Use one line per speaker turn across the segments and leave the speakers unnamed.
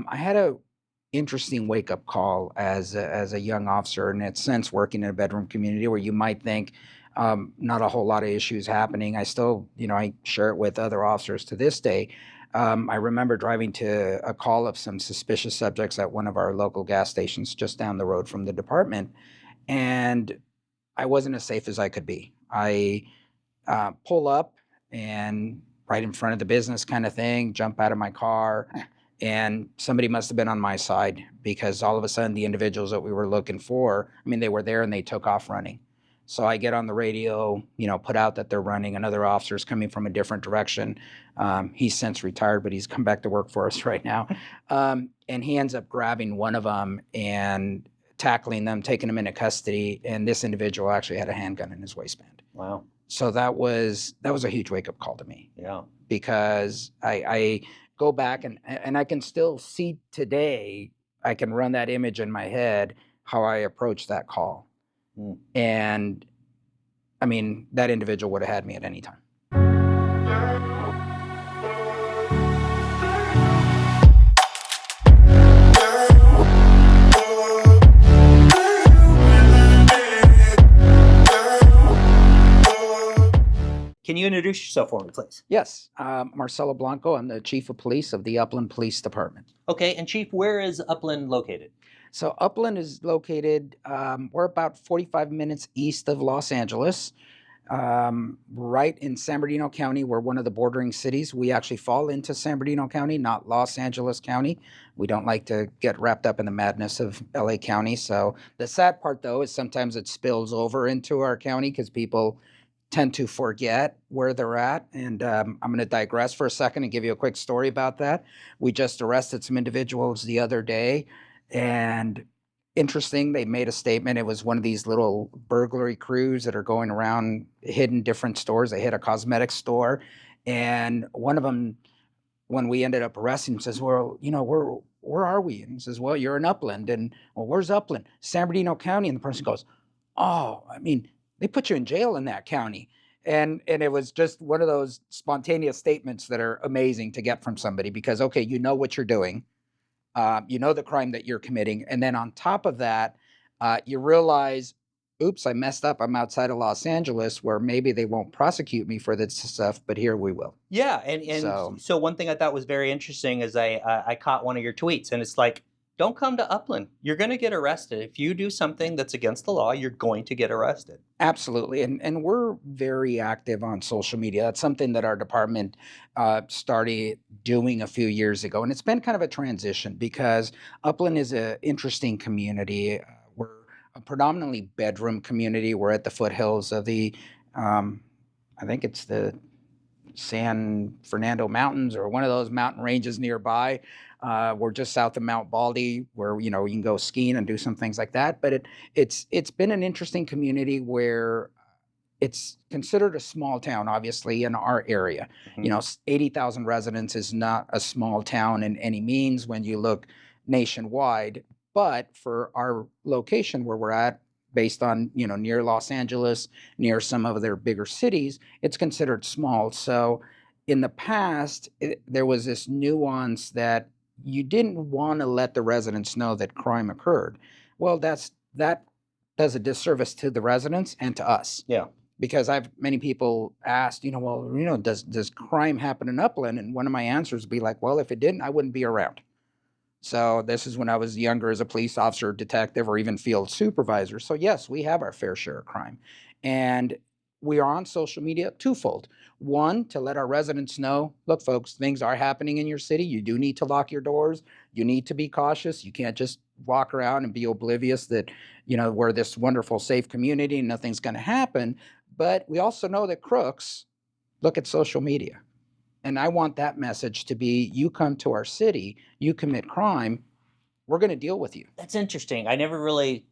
I had a interesting wake up call as a young officer, and it's since working in a bedroom community where you might think not a whole lot of issues happening. I still, I share it with other officers to this day. I remember driving to a call of some suspicious subjects at one of our local gas stations just down the road from the department, and I wasn't as safe as I could be. I pull up and right in front of the business kind of thing, jump out of my car, and somebody must have been on my side because all of a sudden the individuals that we were looking for, I mean, they were there and they took off running. So I get on the radio, put out that they're running. Another officer's coming from a different direction. He's since retired, but he's come back to work for us right now. And he ends up grabbing one of them and tackling them, taking them into custody. And this individual actually had a handgun in his waistband.
Wow.
So that was a huge wake up call to me.
Yeah.
Because I go back and I can still see today, I can run that image in my head, how I approached that call. And I mean, that individual would have had me at any time.
Can you introduce yourself for me, please?
Yes, Marcelo Blanco. I'm the chief of police of the Upland Police Department.
Okay, and Chief, where is Upland located?
So Upland is located, we're about 45 minutes east of Los Angeles, right in San Bernardino County. We're one of the bordering cities. We actually fall into San Bernardino County, not Los Angeles County. We don't like to get wrapped up in the madness of LA County. So the sad part, though, is sometimes it spills over into our county because people tend to forget where they're at. And I'm going to digress for a second and give you a quick story about that. We just arrested some individuals the other day. And interesting, they made a statement. It was one of these little burglary crews that are going around hitting different stores. They hit a cosmetic store. And one of them, when we ended up arresting him, says, well, where are we? And he says, well, you're in Upland. And, well, where's Upland? San Bernardino County. And the person goes, oh, I mean, they put you in jail in that county. And it was just one of those spontaneous statements that are amazing to get from somebody because, okay, you know what you're doing. You know the crime that you're committing. And then on top of that, you realize, oops, I messed up. I'm outside of Los Angeles where maybe they won't prosecute me for this stuff, but here we will.
Yeah, and so one thing I thought was very interesting is I caught one of your tweets, and it's like, don't come to Upland. You're going to get arrested. If you do something that's against the law, you're going to get arrested.
Absolutely. And we're very active on social media. That's something that our department started doing a few years ago. And it's been kind of a transition because Upland is an interesting community. We're a predominantly bedroom community. We're at the foothills of the, I think it's the San Fernando Mountains or one of those mountain ranges nearby. We're just south of Mount Baldy, where you can go skiing and do some things like that. But it's been an interesting community where it's considered a small town, obviously, in our area. 80,000 residents is not a small town in any means when you look nationwide. But for our location where we're at, based on near Los Angeles, near some of their bigger cities, it's considered small. So in the past, there was this nuance that you didn't want to let the residents know that crime occurred. Well, that does a disservice to the residents and to us.
Yeah.
Because many people asked, does crime happen in Upland? And one of my answers would be like, well, if it didn't, I wouldn't be around. So this is when I was younger as a police officer, detective, or even field supervisor. So yes, we have our fair share of crime. And we are on social media twofold. One, to let our residents know, look, folks, things are happening in your city. You do need to lock your doors. You need to be cautious. You can't just walk around and be oblivious that, we're this wonderful, safe community and nothing's going to happen. But we also know that crooks look at social media. And I want that message to be, you come to our city, you commit crime, we're going to deal with you.
That's interesting. I never really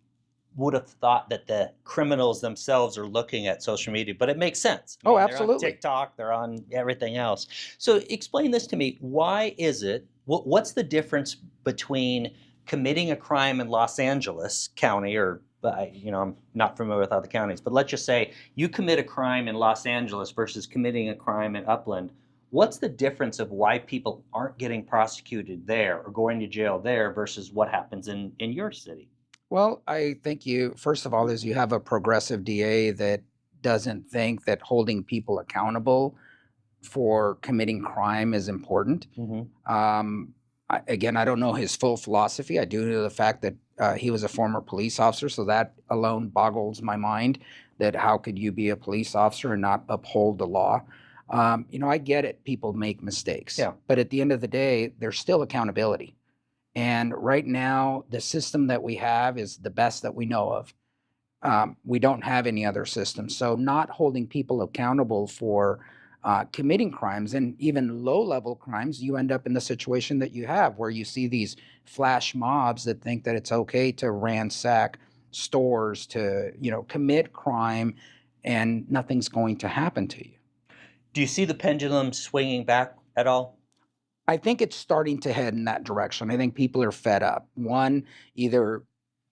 would have thought that the criminals themselves are looking at social media, but it makes sense.
Oh, absolutely.
They're on TikTok, they're on everything else. So explain this to me. Why is it, what's the difference between committing a crime in Los Angeles County, or I'm not familiar with other counties, but let's just say you commit a crime in Los Angeles versus committing a crime in Upland. What's the difference of why people aren't getting prosecuted there or going to jail there versus what happens in your city?
Well, I think first of all, is you have a progressive DA that doesn't think that holding people accountable for committing crime is important.
Hmm.
Um, again, I don't know his full philosophy. I do know the fact that he was a former police officer, so that alone boggles my mind. That how could you be a police officer and not uphold the law? I get it. People make mistakes,
Yeah.
but at the end of the day, there's still accountability. And right now, the system that we have is the best that we know of. We don't have any other system. So, not holding people accountable for committing crimes and even low level crimes, you end up in the situation that you have where you see these flash mobs that think that it's okay to ransack stores, to, commit crime, and nothing's going to happen to you.
Do you see the pendulum swinging back at all?
I think it's starting to head in that direction. I think people are fed up. One, either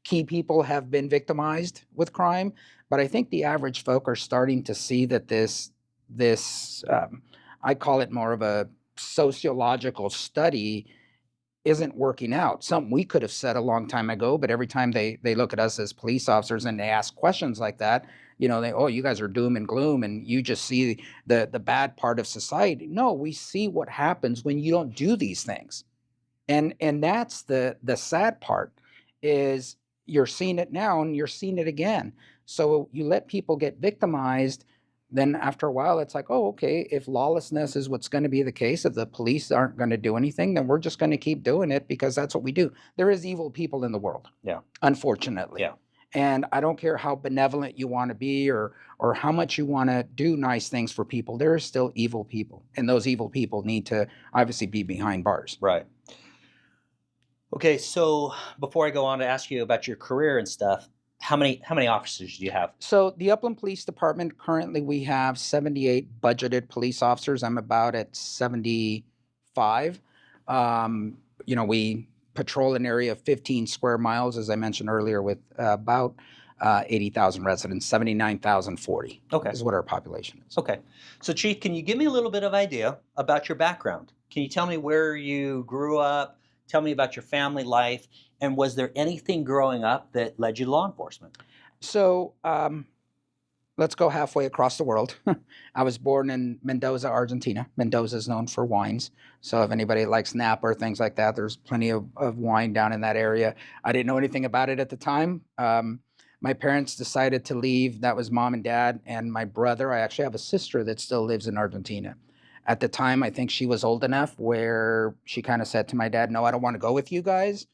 key people have been victimized with crime, but I think the average folk are starting to see that this I call it more of a sociological study isn't working out. Something we could have said a long time ago, but every time they look at us as police officers and they ask questions like that, you guys are doom and gloom and you just see the bad part of society. No, we see what happens when you don't do these things. And that's the sad part is you're seeing it now and you're seeing it again. So you let people get victimized, then after a while it's like, oh, okay, if lawlessness is what's going to be the case, if the police aren't going to do anything, then we're just going to keep doing it because that's what we do. There is evil people in the world,
Yeah.
unfortunately.
Yeah.
And I don't care how benevolent you want to be or how much you want to do nice things for people, there are still evil people. And those evil people need to obviously be behind bars.
Right. Okay, so before I go on to ask you about your career and stuff, how many officers do you have?
So the Upland Police Department, currently we have 78 budgeted police officers. I'm about at 75. We patrol an area of 15 square miles, as I mentioned earlier, with about 80,000 residents. 79,040
Okay.
is what our population is.
Okay. So Chief, can you give me a little bit of idea about your background? Can you tell me where you grew up? Tell me about your family life, and was there anything growing up that led you to law enforcement?
So let's go halfway across the world. I was born in Mendoza, Argentina. Mendoza is known for wines. So if anybody likes Napa or things like that, there's plenty of wine down in that area. I didn't know anything about it at the time. My parents decided to leave. That was mom and dad and my brother. I actually have a sister that still lives in Argentina. At the time, I think she was old enough where she kind of said to my dad, no, I don't want to go with you guys.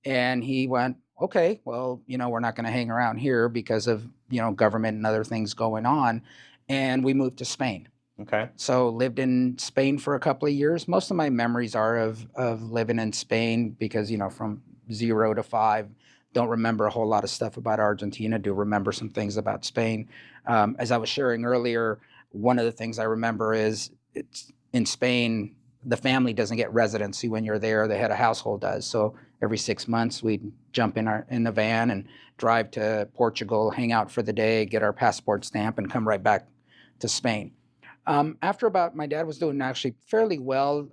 And he went, okay, well, we're not going to hang around here because of, government and other things going on. And we moved to Spain.
Okay.
So lived in Spain for a couple of years. Most of my memories are of living in Spain because, from 0 to 5, don't remember a whole lot of stuff about Argentina. Do remember some things about Spain. As I was sharing earlier, one of the things I remember is it's in Spain, the family doesn't get residency when you're there. The head of household does. So every 6 months, we'd jump in the van and drive to Portugal, hang out for the day, get our passport stamp, and come right back to Spain. After about, my dad was doing actually fairly well.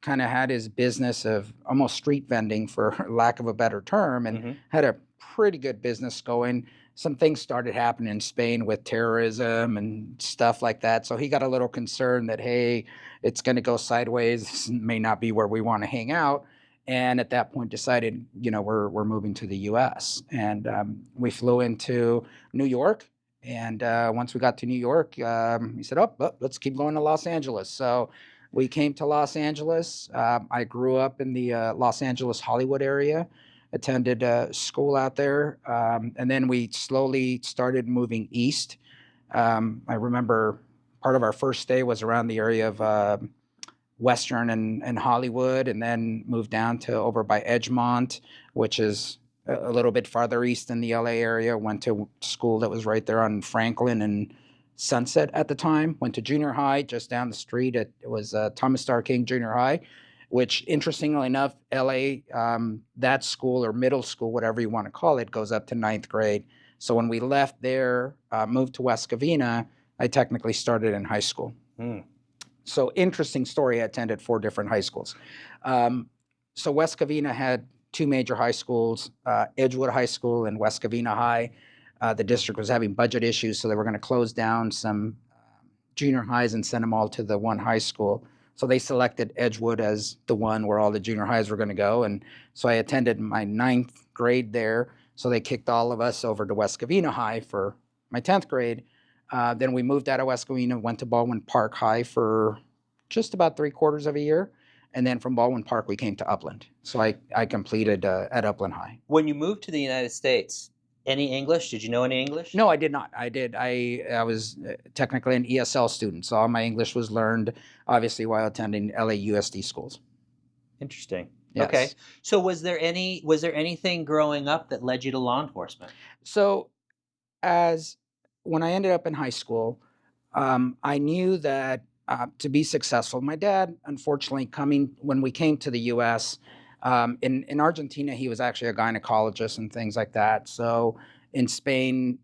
Kind of had his business of almost street vending, for lack of a better term, and
Hmm.
had a pretty good business going. Some things started happening in Spain with terrorism and stuff like that. So he got a little concerned that, hey, it's going to go sideways. This may not be where we want to hang out. And at that point, decided, we're moving to the U.S. And we flew into New York. And once we got to New York, he said, let's keep going to Los Angeles. So we came to Los Angeles. I grew up in the Los Angeles, Hollywood area, attended school out there. And then we slowly started moving east. I remember part of our first stay was around the area of Western and Hollywood, and then moved down to over by Edgemont, which is a little bit farther east in the LA area. Went to school that was right there on Franklin and Sunset at the time. Went to junior high just down the street. It was Thomas Starr King Junior High, which interestingly enough, LA, that school or middle school, whatever you want to call it, goes up to ninth grade. So when we left there, moved to West Covina, I technically started in high school.
Mm.
So interesting story. I attended 4 different high schools. Um, so West Covina had 2 major high schools, Edgewood High School and West Covina High. The district was having budget issues, so they were going to close down some junior highs and send them all to the one high school. So they selected Edgewood as the one where all the junior highs were going to go. And so I attended my 9th grade there. So they kicked all of us over to West Covina High for my 10th grade. Then we moved out of West Covina, went to Baldwin Park High for just about 3/4 of a year. And then from Baldwin Park, we came to Upland. So I completed at Upland High.
When you moved to the United States, any English? Did you know any English?
No, I did not. I was technically an ESL student, so all my English was learned obviously while attending LAUSD schools.
Interesting.
Yes.
Okay. So was there anything growing up that led you to law enforcement?
So as when I ended up in high school, I knew that to be successful, my dad, unfortunately, coming when we came to the U.S. In Argentina, he was actually a gynecologist and things like that. So in Spain,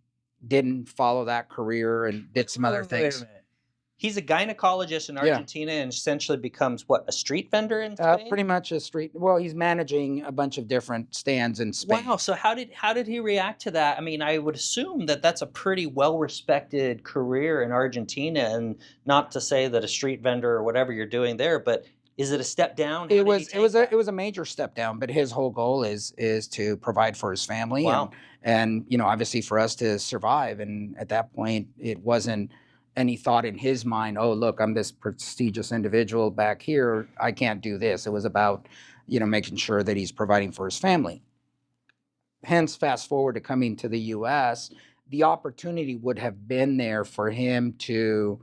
didn't follow that career and did some other
Wait a
things.
minute. He's a gynecologist in
Yeah.
Argentina and essentially becomes what, a street vendor in Spain?
Pretty much a street. Well, he's managing a bunch of different stands in Spain.
Wow. So how did he react to that? I mean, I would assume that that's a pretty well-respected career in Argentina, and not to say that a street vendor or whatever you're doing there, but is it a step down? How
It
did he
was
take that?
it was a major step down, but his whole goal is to provide for his family
Wow.
and obviously for us to survive. And at that point, it wasn't any thought in his mind, oh look, I'm this prestigious individual back here, I can't do this. It was about making sure that he's providing for his family. Hence, fast forward to coming to the U.S., the opportunity would have been there for him to,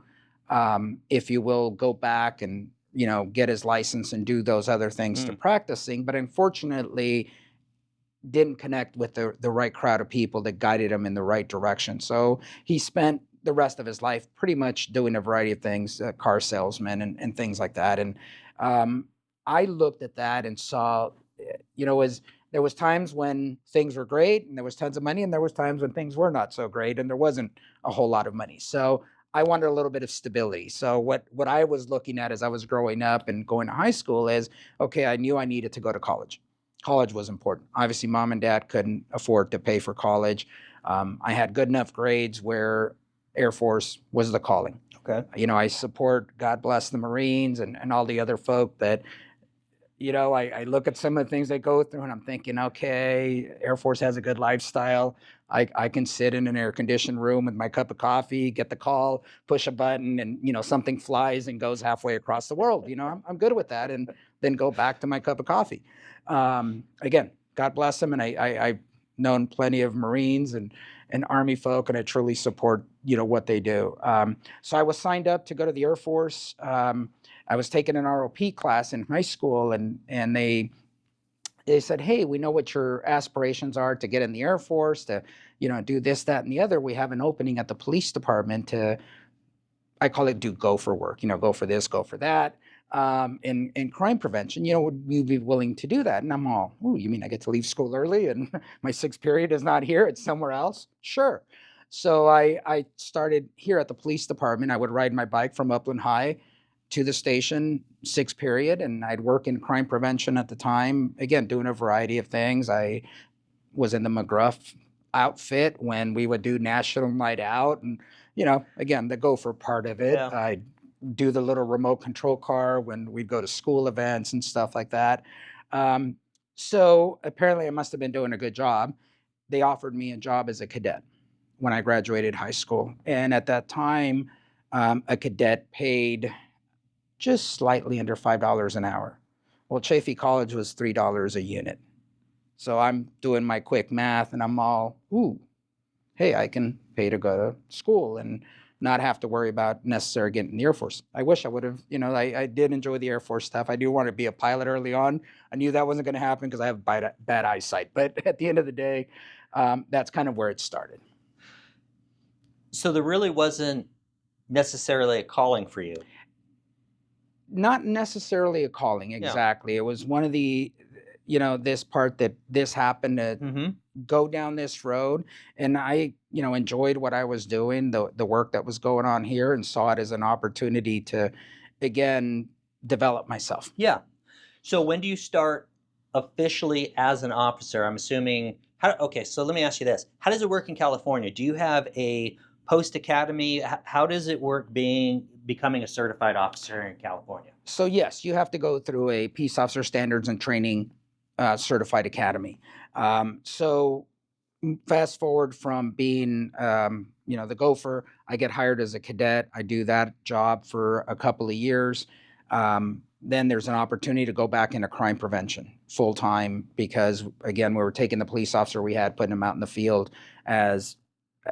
if you will, go back and get his license and do those other things to practicing. But unfortunately, didn't connect with the right crowd of people that guided him in the right direction. So he spent the rest of his life pretty much doing a variety of things, car salesman and things like that. And I looked at that and saw, as there was times when things were great and there was tons of money, and there was times when things were not so great and there wasn't a whole lot of money. So I wanted a little bit of stability. So what I was looking at as I was growing up and going to high school is, okay, I knew I needed to go to college. College was important. Obviously, mom and dad couldn't afford to pay for college. I had good enough grades where Air Force was the calling.
Okay.
I support, God bless the Marines and all the other folk that, I look at some of the things they go through and I'm thinking, okay, Air Force has a good lifestyle. I can sit in an air conditioned room with my cup of coffee, get the call, push a button, and something flies and goes halfway across the world. I'm good with that, and then go back to my cup of coffee. Again, God bless them, and I've known plenty of Marines and Army folk, and I truly support what they do. So I was signed up to go to the Air Force. I was taking an ROP class in high school, and they said, hey, we know what your aspirations are to get in the Air Force, to do this, that, and the other. We have an opening at the police department to, I call it, do gopher work, go for this, go for that. In crime prevention, would you be willing to do that? And I'm all, oh, you mean I get to leave school early and my 6th period is not here, it's somewhere else? Sure. So I started here at the police department. I would ride my bike from Upland High to the station, 6th period, and I'd work in crime prevention at the time, again, doing a variety of things. I was in the McGruff outfit when we would do National Night Out, and again, the gopher part of it.
Yeah.
I'd do the little remote control car when we'd go to school events and stuff like that. So apparently I must have been doing a good job. They offered me a job as a cadet when I graduated high school, and at that time, a cadet paid just slightly under $5 an hour. Well, Chaffee College was $3 a unit. So I'm doing my quick math and I'm all, ooh, hey, I can pay to go to school and not have to worry about necessarily getting in the Air Force. I wish I would have, I did enjoy the Air Force stuff. I do want to be a pilot early on. I knew that wasn't going to happen because I have bad eyesight. But at the end of the day, that's kind of where it started.
So there really wasn't necessarily a calling for you.
Not necessarily a calling, exactly. Yeah. It was one of the, this part that this happened to go down this road. And I, enjoyed what I was doing, the work that was going on here, and saw it as an opportunity to again, develop myself.
Yeah. So when do you start officially as an officer? I'm assuming. Okay, so let me ask you this: how does it work in California? Do you have a post academy? How does it work becoming a certified officer in California?
So yes, you have to go through a Peace Officer Standards and Training certified academy. So fast forward from being, the gopher, I get hired as a cadet. I do that job for a couple of years. Then there's an opportunity to go back into crime prevention full time because, again, we were taking the police officer we had, putting them out in the field as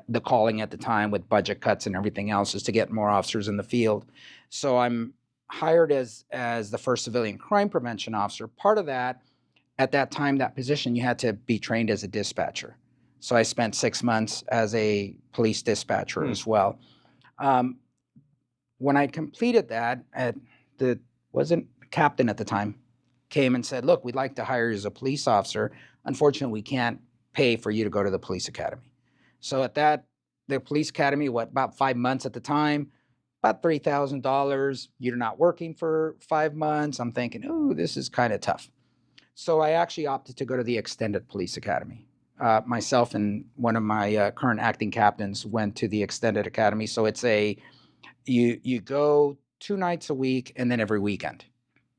the calling at the time with budget cuts and everything else is to get more officers in the field. So I'm hired as the first civilian crime prevention officer. Part of that, at that time, that position, you had to be trained as a dispatcher. So I spent 6 months as a police dispatcher as well. Um, when I completed that, the wasn't captain at the time came and said, "Look, we'd like to hire you as a police officer. Unfortunately, we can't pay for you to go to the police academy." So at that, the police academy, about 5 months at the time, about $3,000. You're not working for 5 months. I'm thinking, oh, this is kind of tough. So I actually opted to go to the extended police academy. Myself and one of my current acting captains went to the extended academy. So it's you go 2 nights a week and then every weekend,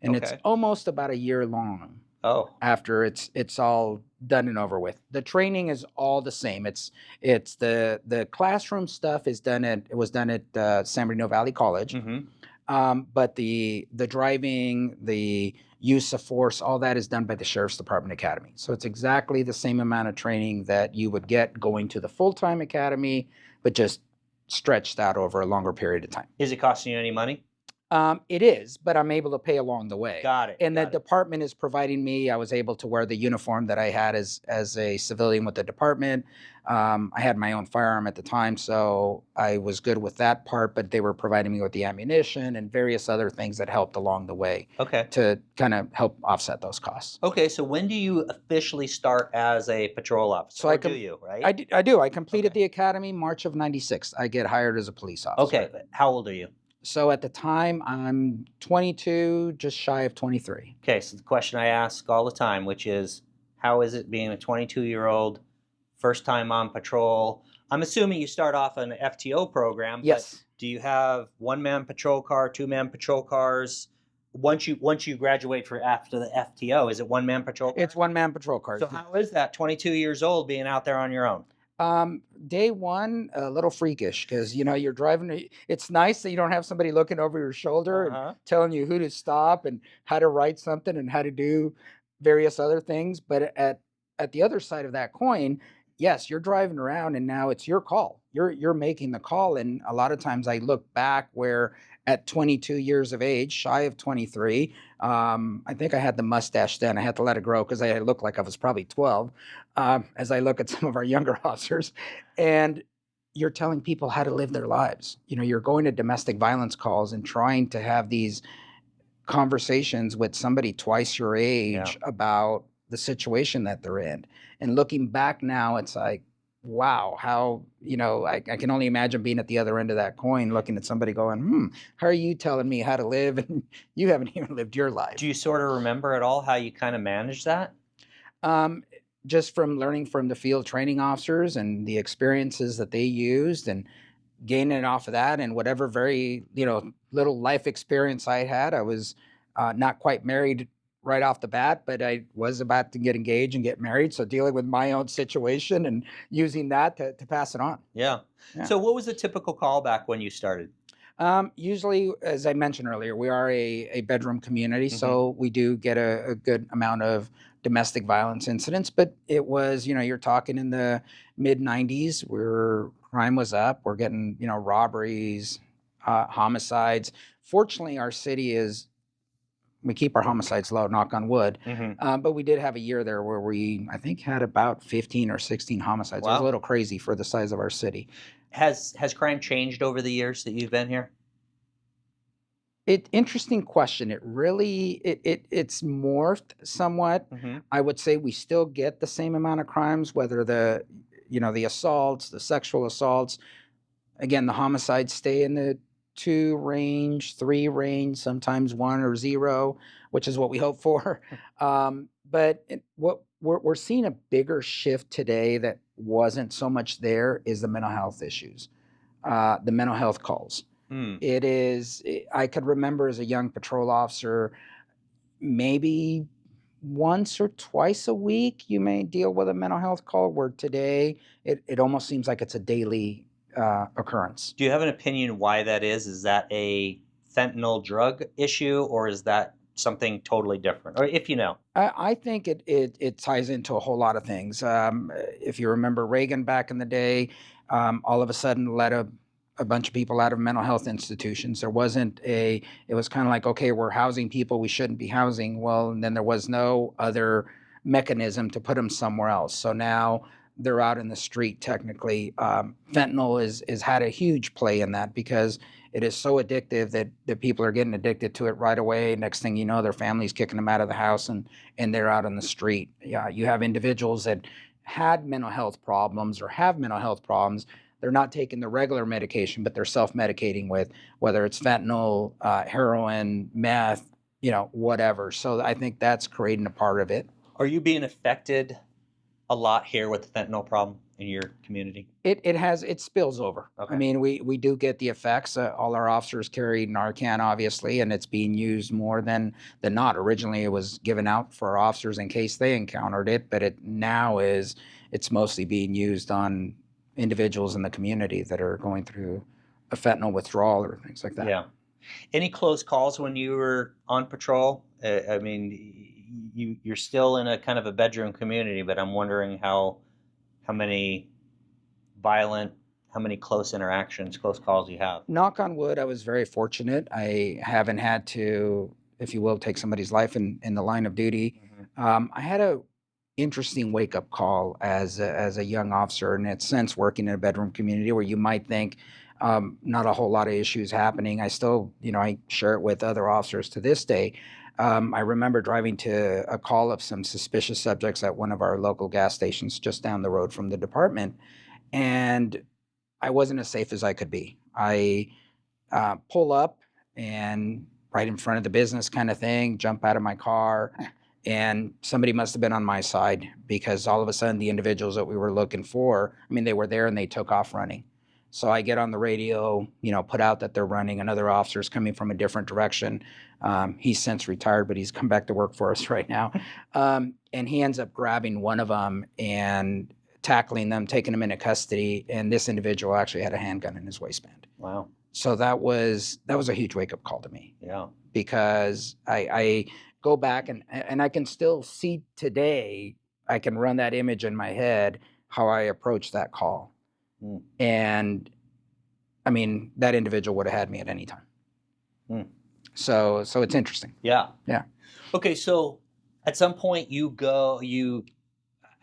and it's
Okay.
almost about a year long
Oh,
after it's all done and over with. The training is all the same. It's the classroom stuff it was done at San Bernardino Valley College. But the driving, the use of force, all that is done by the Sheriff's Department Academy. So it's exactly the same amount of training that you would get going to the full-time academy, but just stretched out over a longer period of time.
is it costing you any money?
It is, but I'm able to pay along the way.
Got it.
And the
got it.
department is providing me. I was able to wear the uniform that I had as a civilian with the department. I had my own firearm at the time, so I was good with that part. But they were providing me with the ammunition and various other things that helped along the way
Okay.
to kind of help offset those costs.
Okay. So when do you officially start as a patrol officer?
So
Or do you, right?
I do. I completed
Okay.
the academy March of '96. I get hired as a police officer.
Okay. How old are you?
So at the time, I'm 22, just shy of 23.
Okay. So the question I ask all the time, which is, how is it being a 22-year-old, first time on patrol? I'm assuming you start off an FTO program.
Yes.
But do you have one-man patrol car, two-man patrol cars? Once you graduate after the FTO, is it one-man patrol car?
It's one-man patrol cars.
So how is that 22 years old being out there on your own?
Day one, a little freakish because you're driving. It's nice that you don't have somebody looking over your shoulder and telling you who to stop and how to write something and how to do various other things. But at the other side of that coin, yes, you're driving around and now it's your call. You're making the call. And a lot of times I look back where at 22 years of age, shy of 23, I think I had the mustache then. I had to let it grow because I looked like I was probably 12. As I look at some of our younger officers, and you're telling people how to live their lives. You're going to domestic violence calls and trying to have these conversations with somebody twice your age about the situation that they're in. And looking back now, it's like, wow, how, I can only imagine being at the other end of that coin, looking at somebody going, how are you telling me how to live? And you haven't even lived your life.
Do you sort of remember at all how you kind of managed that?
Just from learning from the field training officers and the experiences that they used and gaining off of that and whatever very, little life experience I had. I was not quite married right off the bat, but I was about to get engaged and get married. So dealing with my own situation and using that to pass it on.
Yeah.
Yeah.
So what was the typical callback when you started?
Usually, as I mentioned earlier, we are a bedroom community, so we do get a good amount of domestic violence incidents. But it was, you're talking in the mid 90s where crime was up. We're getting, robberies, homicides. Fortunately, our city we keep our homicides low, knock on wood. But we did have a year there where I think, had about 15 or 16 homicides. It was a little crazy for the size of our city.
Has crime changed over the years that you've been here?
Interesting question. It really it's morphed somewhat. I would say we still get the same amount of crimes, whether the assaults, the sexual assaults. Again, the homicides stay in the 2 range, 3 range, sometimes 1 or 0, which is what we hope for. But what we're seeing a bigger shift today that wasn't so much there is the mental health issues, the mental health calls.
Hmm.
It is, I could remember as a young patrol officer, maybe once or twice a week, you may deal with a mental health call, where today it almost seems like it's a daily occurrence.
Do you have an opinion why that is? Is that a fentanyl drug issue, or is that something totally different? Or if you know.
I think it ties into a whole lot of things. If you remember Reagan back in the day, all of a sudden let a bunch of people out of mental health institutions. There wasn't a, it was kind of like, okay, we're housing people we shouldn't be housing. Well, and then there was no other mechanism to put them somewhere else. So now they're out in the street technically. Fentanyl is had a huge play in that because it is so addictive that people are getting addicted to it right away. Next thing you know, their family's kicking them out of the house and they're out on the street. Yeah, you have individuals that had mental health problems or have mental health problems. They're not taking the regular medication, but they're self-medicating with whether it's fentanyl, heroin, meth, whatever. So I think that's creating a part of it.
Are you being affected a lot here with the fentanyl problem in your community?
It spills over.
Okay.
I mean, we do get the effects. All our officers carry Narcan, obviously, and it's being used more than not. Originally, it was given out for our officers in case they encountered it, but it's mostly being used on individuals in the community that are going through a fentanyl withdrawal or things like that.
Yeah. Any close calls when you were on patrol? I mean, you're still in a kind of a bedroom community, but I'm wondering many violent, how many close interactions, close calls you have.
Knock on wood, I was very fortunate. I haven't had to, if you will, take somebody's life in the line of duty. I had a interesting wake up call as a young officer, and it's since working in a bedroom community where you might think not a whole lot of issues happening. I still, I share it with other officers to this day. I remember driving to a call of some suspicious subjects at one of our local gas stations just down the road from the department, and I wasn't as safe as I could be. I pull up and right in front of the business kind of thing, jump out of my car, and somebody must have been on my side because all of a sudden the individuals that we were looking for, I mean, they were there and they took off running. So I get on the radio, put out that they're running. Another officer's coming from a different direction. He's since retired, but he's come back to work for us right now. And he ends up grabbing one of them and tackling them, taking them into custody. And this individual actually had a handgun in his waistband.
Wow.
So that was a huge wake up call to me.
Yeah.
Because I go back and I can still see today, I can run that image in my head, how I approached that call.
Mm.
And I mean, that individual would have had me at any time.
Mm.
So it's interesting.
Yeah.
Yeah.
Okay. So at some point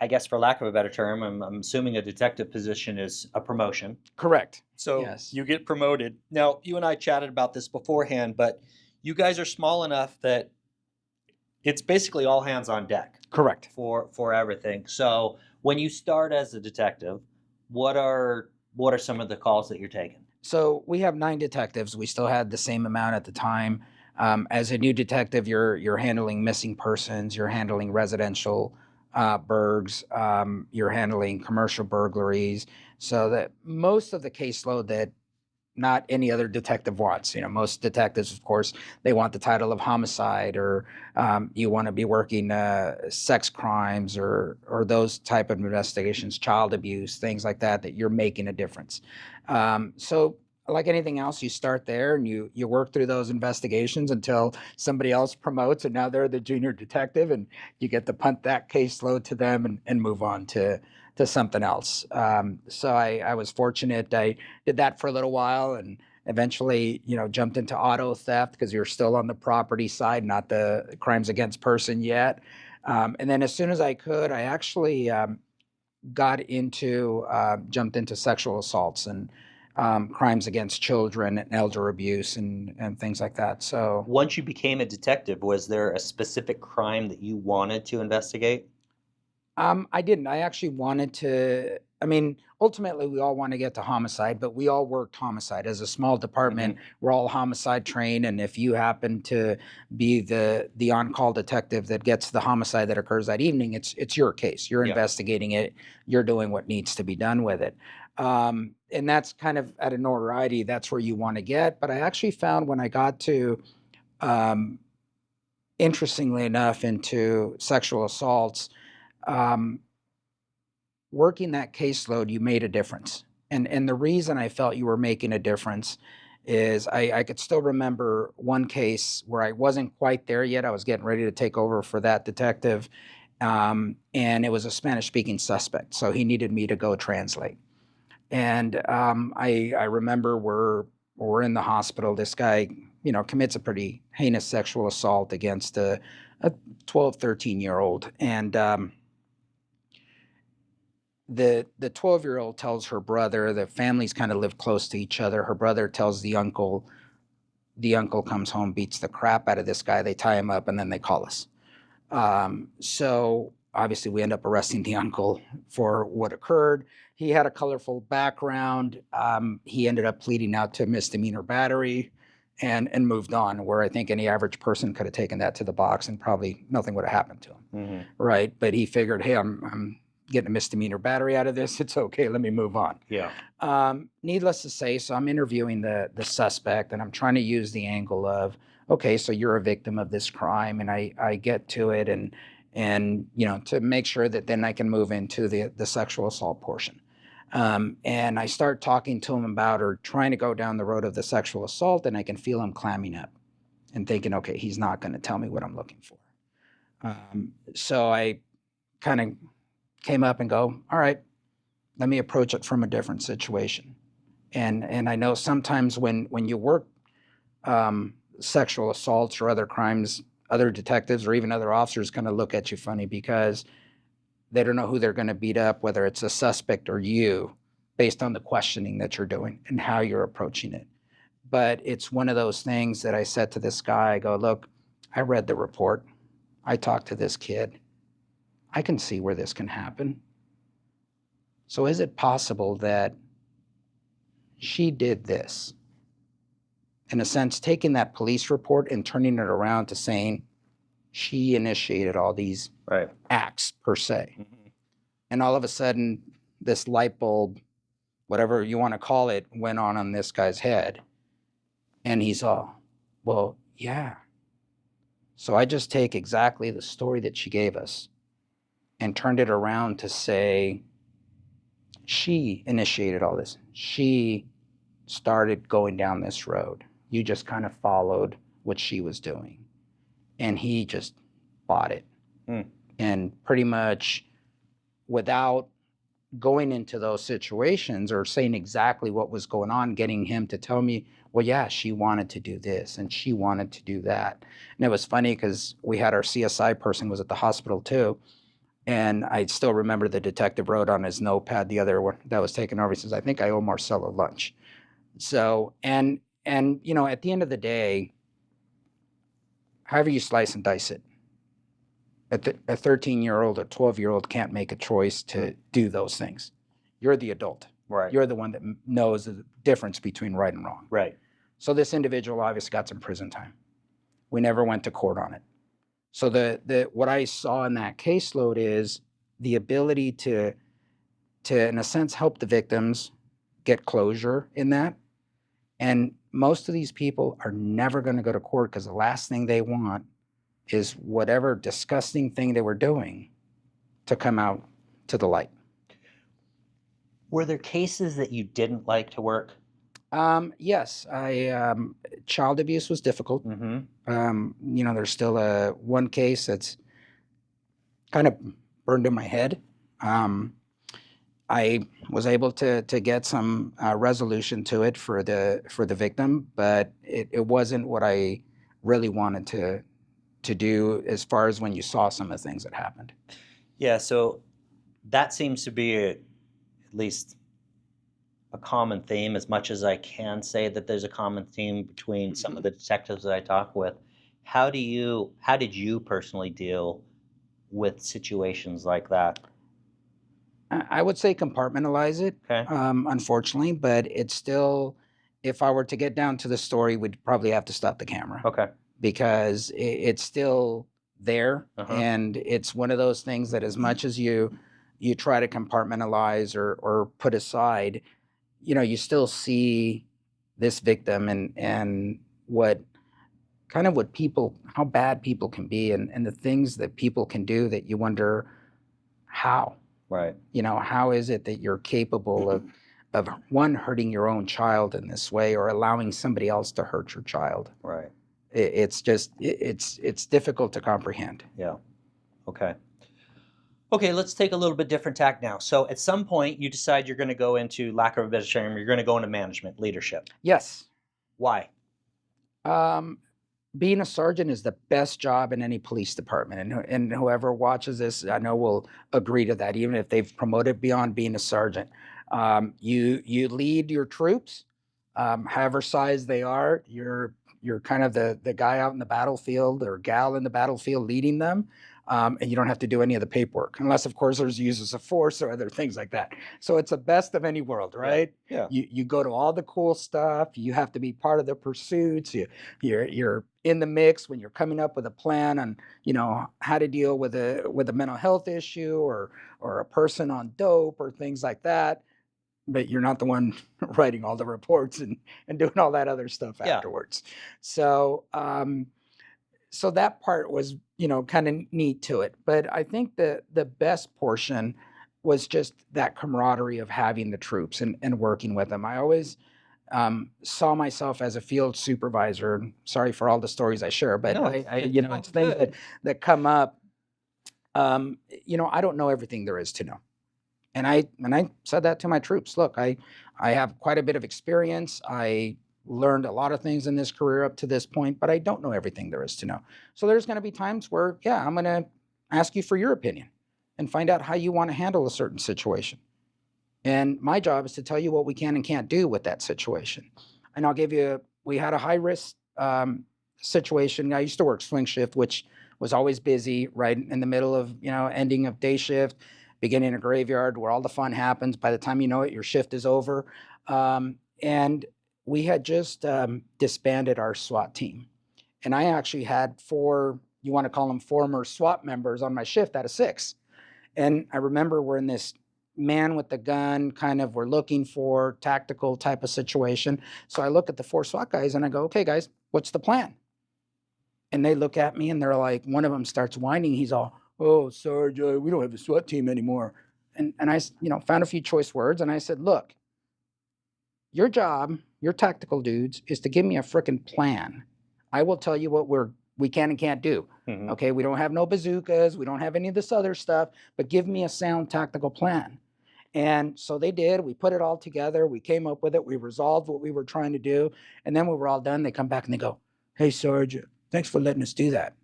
I guess for lack of a better term, I'm assuming a detective position is a promotion.
Correct.
So
Yes.
you get promoted. Now, you and I chatted about this beforehand, but you guys are small enough that it's basically all hands on deck.
Correct.
For everything. So when you start as a detective, what are some of the calls that you're taking?
So we have 9 detectives. We still had the same amount at the time. As a new detective, you're handling missing persons, you're handling residential burgs, you're handling commercial burglaries. So that most of the caseload that not any other detective wants. Most detectives, of course, they want the title of homicide, or you want to be working sex crimes or those type of investigations, child abuse, things like that. That you're making a difference. So, like anything else, you start there and you work through those investigations until somebody else promotes, and now they're the junior detective, and you get to punt that caseload to them and move on to something else. So I was fortunate. I did that for a little while and eventually, jumped into auto theft because you're still on the property side, not the crimes against person yet. And then as soon as I could, I actually jumped into sexual assaults and crimes against children and elder abuse and things like that. So
once you became a detective, was there a specific crime that you wanted to investigate?
I didn't. I actually wanted to I mean, ultimately, we all want to get to homicide, but we all worked homicide as a small department. We're all homicide trained, and if you happen to be the on-call detective that gets the homicide that occurs that evening, it's your case. You're
Yeah.
investigating it. You're doing what needs to be done with it. And that's kind of at a notoriety. That's where you want to get. But I actually found when I got to, um, interestingly enough, into sexual assaults. Um, Working that caseload, you made a difference. And the reason I felt you were making a difference is I could still remember one case where I wasn't quite there yet. I was getting ready to take over for that detective. And it was a Spanish speaking suspect. So he needed me to go translate. And I remember we're in the hospital. This guy, commits a pretty heinous sexual assault against a 12, 13-year old. And the 12-year-old tells her brother, the families kind of live close to each other. Her brother tells the uncle. The uncle comes home, beats the crap out of this guy. They tie him up, and then they call us. So obviously, we end up arresting the uncle for what occurred. He had a colorful background. He ended up pleading out to misdemeanor battery and moved on, where I think any average person could have taken that to the box and probably nothing would have happened to him. Right. But he figured, hey, I'm getting a misdemeanor battery out of this. It's okay. Let me move on.
Yeah.
Needless to say, so I'm interviewing the suspect, and I'm trying to use the angle of, okay, so you're a victim of this crime, and I get to it, and to make sure that then I can move into the sexual assault portion. And I start talking to him about, or trying to go down the road of the sexual assault, and I can feel him clamming up and thinking, okay, he's not going to tell me what I'm looking for. So I kind of came up and go, all right, let me approach it from a different situation. And I know sometimes when you work sexual assaults or other crimes, other detectives or even other officers kind of look at you funny because they don't know who they're going to beat up, whether it's a suspect or you, based on the questioning that you're doing and how you're approaching it. But it's one of those things that I said to this guy, I go, look, I read the report. I talked to this kid. I can see where this can happen. So is it possible that she did this? In a sense, taking that police report and turning it around to saying she initiated all these
Right.
acts per se. And all of a sudden, this light bulb, whatever you want to call it, went on this guy's head. And he's all, well, yeah. So I just take exactly the story that she gave us and turned it around to say she initiated all this. She started going down this road. You just kind of followed what she was doing. And he just bought it. And pretty much without going into those situations or saying exactly what was going on, getting him to tell me, well, yeah, she wanted to do this and she wanted to do that. And it was funny because we had our CSI person was at the hospital too. And I still remember the detective wrote on his notepad, the other one that was taken over, he says, I think I owe Marcelo lunch. So, and at the end of the day, however you slice and dice it, a 13-year-old or 12-year-old can't make a choice to do those things. You're the adult.
Right.
You're the one that knows the difference between right and wrong.
Right.
So this individual obviously got some prison time. We never went to court on it. So what I saw in that caseload is the ability to in a sense help the victims get closure in that. And most of these people are never going to go to court because the last thing they want is whatever disgusting thing they were doing to come out to the light.
Were there cases that you didn't like to work?
Yes, child abuse was difficult. There's still one case that's kind of burned in my head. I was able to get some resolution to it for the victim, but it wasn't what I really wanted to do as far as when you saw some of the things that happened.
Yeah, so that seems to be at least a common theme, as much as I can say that there's a common theme between some of the detectives that I talk with. How did you personally deal with situations like that?
I would say compartmentalize it,
Okay.
unfortunately, but it's still, if I were to get down to the story, we'd probably have to stop the camera
Okay.
because it's still there.
Uh-huh.
And it's one of those things that as much as you try to compartmentalize or put aside, you still see this victim and what kind of what people, how bad people can be and the things that people can do that you wonder how.
Right.
How is it that you're capable of one, hurting your own child in this way or allowing somebody else to hurt your child?
Right.
It's just it's difficult to comprehend.
Yeah. Okay. Okay, let's take a little bit different tack now. So at some point you decide you're going to go into, lack of a better term, you're going to go into management, leadership.
Yes.
Why?
Um, Being a sergeant is the best job in any police department, and whoever watches this, I know will agree to that. Even if they've promoted beyond being a sergeant, you lead your troops, however size they are. You're kind of the guy out in the battlefield or gal in the battlefield leading them. And you don't have to do any of the paperwork, unless, of course, there's uses of force or other things like that. So it's the best of any world, right?
Yeah.
You go to all the cool stuff. You have to be part of the pursuits. You're in the mix when you're coming up with a plan on how to deal with a mental health issue or a person on dope or things like that, but you're not the one writing all the reports and doing all that other stuff
Yeah.
afterwards. So that part was kind of neat to it, but I think the best portion was just that camaraderie of having the troops and working with them. I always saw myself as a field supervisor. Sorry for all the stories I share, but
No,
it's things that come up. I don't know everything there is to know, and I said that to my troops. Look, I have quite a bit of experience. I learned a lot of things in this career up to this point, but I don't know everything there is to know. So there's going to be times where, yeah, I'm going to ask you for your opinion and find out how you want to handle a certain situation. And my job is to tell you what we can and can't do with that situation. And I'll give you, we had a high risk situation. I used to work swing shift, which was always busy, right in the middle of, ending of day shift, beginning of graveyard, where all the fun happens. By the time you know it, your shift is over. And we had just disbanded our SWAT team. And I actually had 4, you want to call them former SWAT members on my shift out of 6. And I remember we're in this man with the gun, kind of we're looking for tactical type of situation. So I look at the 4 SWAT guys and I go, okay, guys, what's the plan? And they look at me and they're like, one of them starts whining. He's all, oh, Sarge, we don't have a SWAT team anymore. And I, found a few choice words. And I said, look, your job, your tactical dudes, is to give me a freaking plan. I will tell you what we can and can't do.
Mhm.
Okay, we don't have no bazookas, we don't have any of this other stuff, but give me a sound tactical plan. And so they did. We put it all together. We came up with it. We resolved what we were trying to do. And then when we're all done, they come back and they go, hey, Sarge, thanks for letting us do that.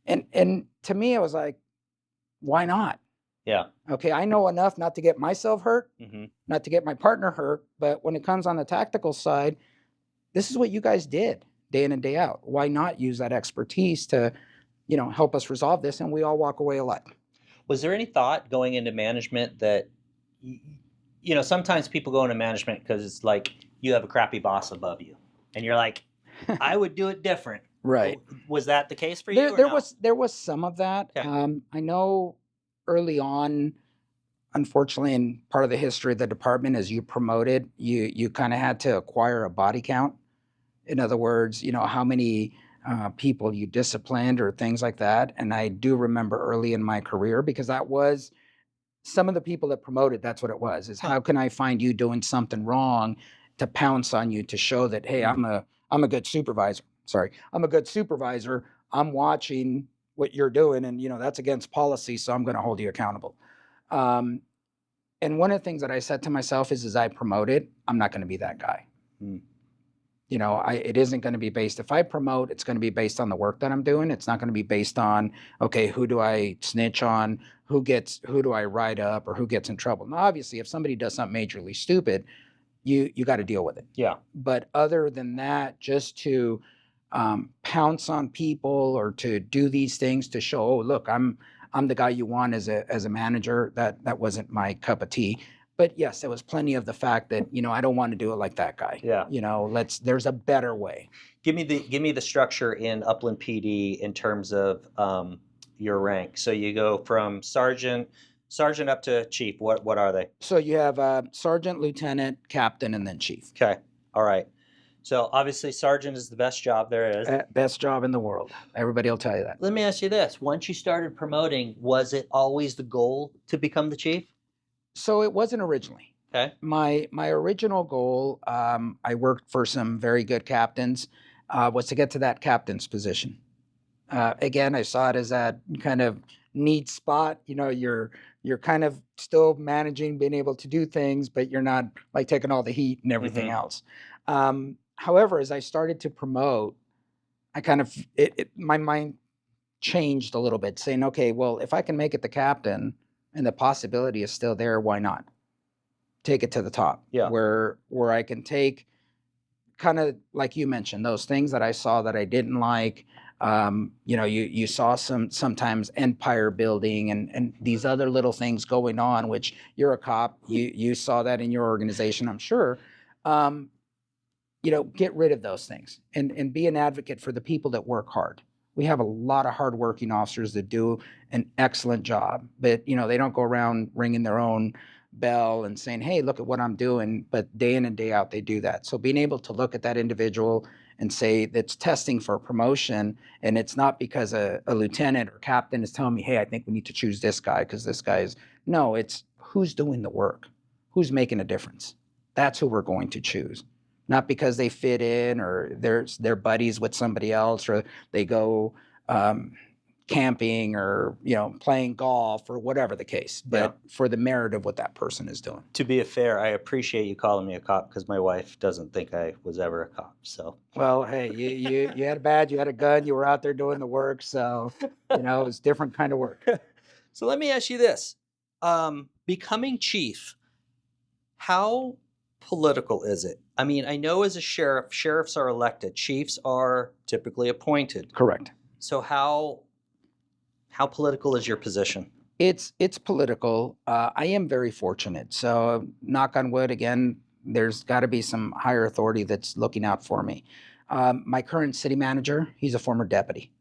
And to me, I was like, why not?
Yeah.
Okay, I know enough not to get myself hurt,
Mhm.
not to get my partner hurt. But when it comes on the tactical side, this is what you guys did day in and day out. Why not use that expertise to, help us resolve this? And we all walk away alive.
Was there any thought going into management that, sometimes people go into management because it's like you have a crappy boss above you, and you're like, I would do it different.
Right.
Was that the case for you?
There was some of that.
Okay.
I know early on, unfortunately, in part of the history of the department, as you promoted, you kind of had to acquire a body count. In other words, how many people you disciplined or things like that. And I do remember early in my career, because that was some of the people that promoted, that's what it was, is how can I find you doing something wrong to pounce on you to show that, hey, I'm a good supervisor. Sorry, I'm a good supervisor. I'm watching what you're doing, and that's against policy, so I'm going to hold you accountable. Um, and one of the things that I said to myself is, as I promote it, I'm not going to be that guy.
Hmm.
It isn't going to be based, if I promote, it's going to be based on the work that I'm doing. It's not going to be based on, okay, who do I snitch on? Who do I write up, or who gets in trouble? Now, obviously, if somebody does something majorly stupid, you got to deal with it.
Yeah.
But other than that, just to pounce on people or to do these things to show, oh, look, I'm I'm the guy you want as a manager. That wasn't my cup of tea. But yes, there was plenty of the fact that, I don't want to do it like that guy.
Yeah.
There's a better way.
Give me the structure in Upland PD in terms of your rank. So you go from sergeant up to chief. What are they?
So you have sergeant, lieutenant, captain, and then chief.
Okay. All right. So obviously sergeant is the best job there is.
Best job in the world. Everybody will tell you that.
Let me ask you this. Once you started promoting, was it always the goal to become the chief?
So it wasn't originally.
Okay.
My original goal, I worked for some very good captains, was to get to that captain's position. Again, I saw it as that kind of neat spot. You're kind of still managing, being able to do things, but you're not like taking all the heat and everything else. However, as I started to promote, I kind of my mind changed a little bit, saying, okay, well, if I can make it the captain and the possibility is still there, why not take it to the top?
Yeah.
Where I can take, kind of like you mentioned, those things that I saw that I didn't like. You saw sometimes empire building and these other little things going on, which you're a cop, you saw that in your organization, I'm sure. Get rid of those things and be an advocate for the people that work hard. We have a lot of hardworking officers that do an excellent job, but they don't go around ringing their own bell and saying, hey, look at what I'm doing. But day in and day out, they do that. So being able to look at that individual and say that's testing for a promotion, and it's not because a lieutenant or captain is telling me, hey, I think we need to choose this guy because this guy is, no, it's who's doing the work, who's making a difference. That's who we're going to choose. Not because they fit in or they're buddies with somebody else or they go camping or playing golf or whatever the case, but for the merit of what that person is doing.
To be fair, I appreciate you calling me a cop because my wife doesn't think I was ever a cop. So
well, hey, you had a badge, you had a gun, you were out there doing the work, so it was different kind of work.
So let me ask you this: becoming chief, how political is it? I mean, I know as a sheriff, sheriffs are elected, chiefs are typically appointed.
Correct.
So how political is your position?
It's political. I am very fortunate. So knock on wood, again, there's got to be some higher authority that's looking out for me. My current city manager, he's a former deputy,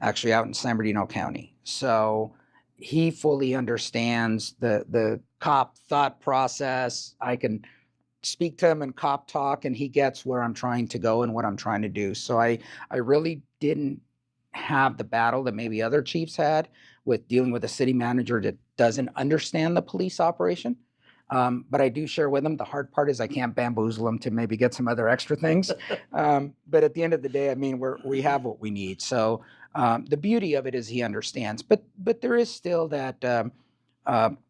actually out in San Bernardino County. So he fully understands the cop thought process. I can speak to him in cop talk and he gets where I'm trying to go and what I'm trying to do. So I really didn't have the battle that maybe other chiefs had with dealing with a city manager that doesn't understand the police operation. But I do share with them. The hard part is I can't bamboozle them to maybe get some other extra things. But at the end of the day, I mean, we have what we need. So the beauty of it is he understands. But there is still that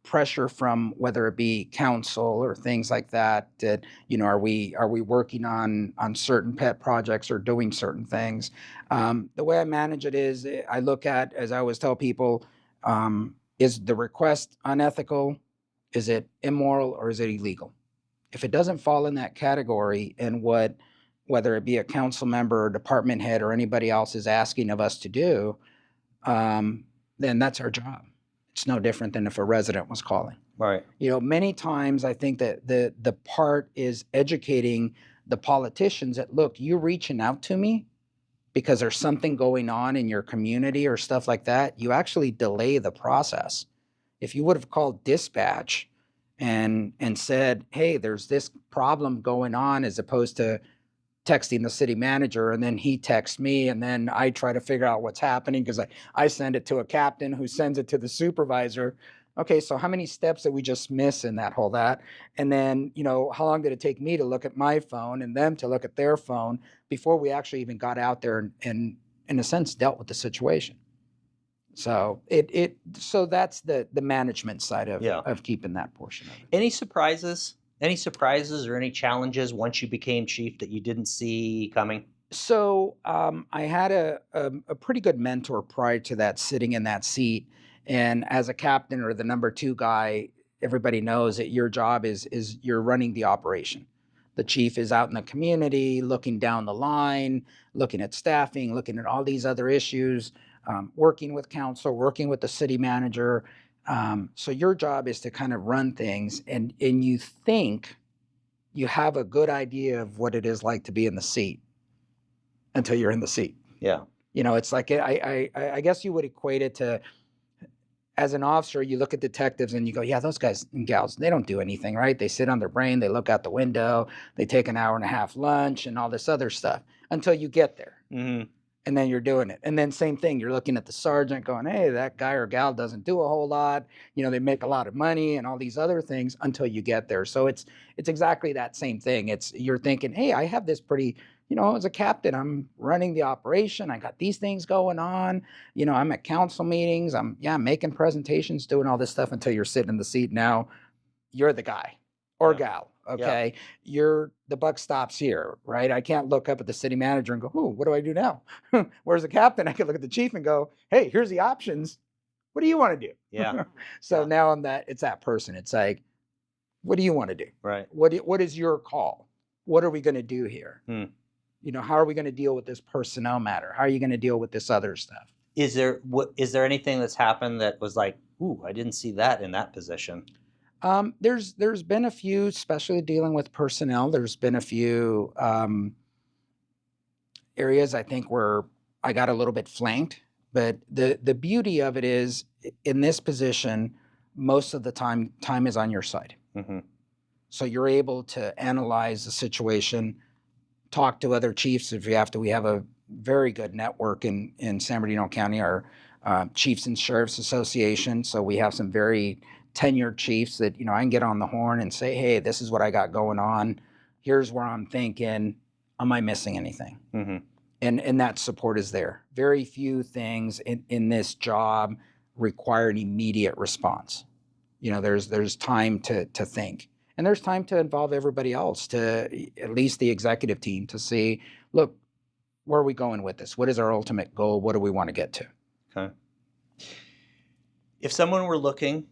pressure from whether it be council or things like that. That are we working on certain pet projects or doing certain things? The way I manage it is I look at, as I always tell people, is the request unethical? Is it immoral or is it illegal? If it doesn't fall in that category and whether it be a council member or department head or anybody else is asking of us to do, then that's our job. It's no different than if a resident was calling.
Right.
Many times I think that the part is educating the politicians that, look, you're reaching out to me because there's something going on in your community or stuff like that. You actually delay the process. If you would have called dispatch and said, hey, there's this problem going on, as opposed to texting the city manager and then he texts me and then I try to figure out what's happening because I send it to a captain who sends it to the supervisor. Okay, so how many steps did we just miss in that whole that? And then, how long did it take me to look at my phone and them to look at their phone before we actually even got out there and in a sense, dealt with the situation? So so that's the management side of keeping that portion of it.
Any surprises? Any surprises or any challenges once you became chief that you didn't see coming?
So I had a pretty good mentor prior to that, sitting in that seat. And as a captain or the number two guy, everybody knows that your job is you're running the operation. The chief is out in the community, looking down the line, looking at staffing, looking at all these other issues. working with council, working with the city manager. So your job is to kind of run things, and you think you have a good idea of what it is like to be in the seat until you're in the seat.
Yeah.
It's like I guess you would equate it to, as an officer, you look at detectives and you go, yeah, those guys and gals, they don't do anything, right? They sit on their brain, they look out the window, they take an hour and a half lunch and all this other stuff until you get there.
Mm-hmm.
And then you're doing it. And then same thing, you're looking at the sergeant going, hey, that guy or gal doesn't do a whole lot. They make a lot of money and all these other things until you get there. So it's exactly that same thing. You're thinking, hey, I have this pretty, as a captain, I'm running the operation. I got these things going on. I'm at council meetings. I'm making presentations, doing all this stuff until you're sitting in the seat. Now you're the guy or gal. Okay. Yeah. The buck stops here, right? I can't look up at the city manager and go, oh, what do I do now? Whereas the captain, I can look at the chief and go, hey, here's the options. What do you want to do?
Yeah.
So now it's that person. It's like, what do you want to do?
Right.
What is your call? What are we going to do here? How are we going to deal with this personnel matter? How are you going to deal with this other stuff?
Is there anything that's happened that was like, ooh, I didn't see that in that position?
There's been a few, especially dealing with personnel. There's been a few areas I think where I got a little bit flanked. But the beauty of it is, in this position, most of the time is on your side.
Mm-hmm.
So you're able to analyze the situation, talk to other chiefs if you have to. We have a very good network in San Bernardino County, our Chiefs and Sheriffs Association. So we have some very tenured chiefs that I can get on the horn and say, hey, this is what I got going on. Here's where I'm thinking. Am I missing anything?
Mm-hmm.
And that support is there. Very few things in this job require an immediate response. There's time to think. And there's time to involve everybody else, to at least the executive team, to see, look, where are we going with this? What is our ultimate goal? What do we want to get to?
Okay. If someone were looking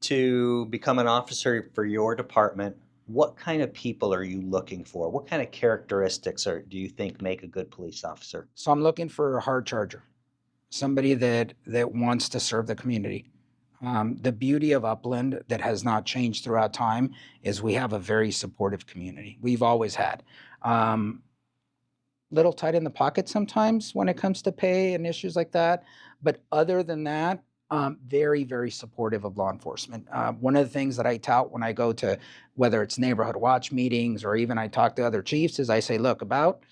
to become an officer for your department, what kind of people are you looking for? What kind of characteristics do you think make a good police officer?
So I'm looking for a hard charger, somebody that wants to serve the community. The beauty of Upland that has not changed throughout time is we have a very supportive community. We've always had. Little tight in the pocket sometimes when it comes to pay and issues like that. But other than that, very, very supportive of law enforcement. One of the things that I tout when I go to, whether it's neighborhood watch meetings or even I talk to other chiefs, is I say, look, about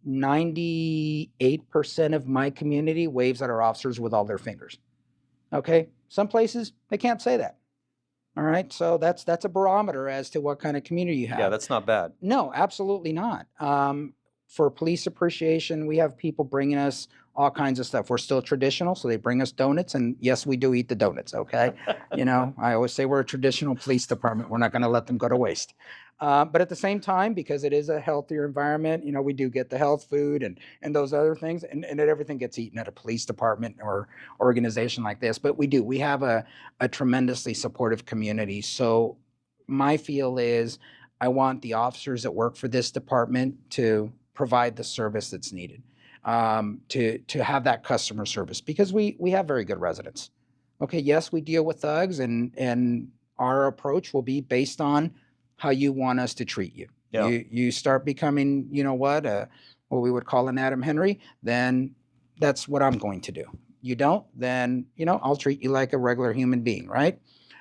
98% of my community waves at our officers with all their fingers. Okay. Some places they can't say that. All right. So that's a barometer as to what kind of community you have.
Yeah, that's not bad.
No, absolutely not. For police appreciation, we have people bringing us all kinds of stuff. We're still traditional, so they bring us donuts, and yes, we do eat the donuts. Okay. I always say we're a traditional police department. We're not going to let them go to waste. But at the same time, because it is a healthier environment, we do get the health food and those other things, and everything gets eaten at a police department or organization like this. But we have a tremendously supportive community. So my feel is I want the officers that work for this department to provide the service that's needed, to have that customer service, because we have very good residents. Okay, yes, we deal with thugs, and our approach will be based on how you want us to treat you.
Yeah.
You start becoming, what we would call an Adam Henry, then that's what I'm going to do. You don't, then I'll treat you like a regular human being, right?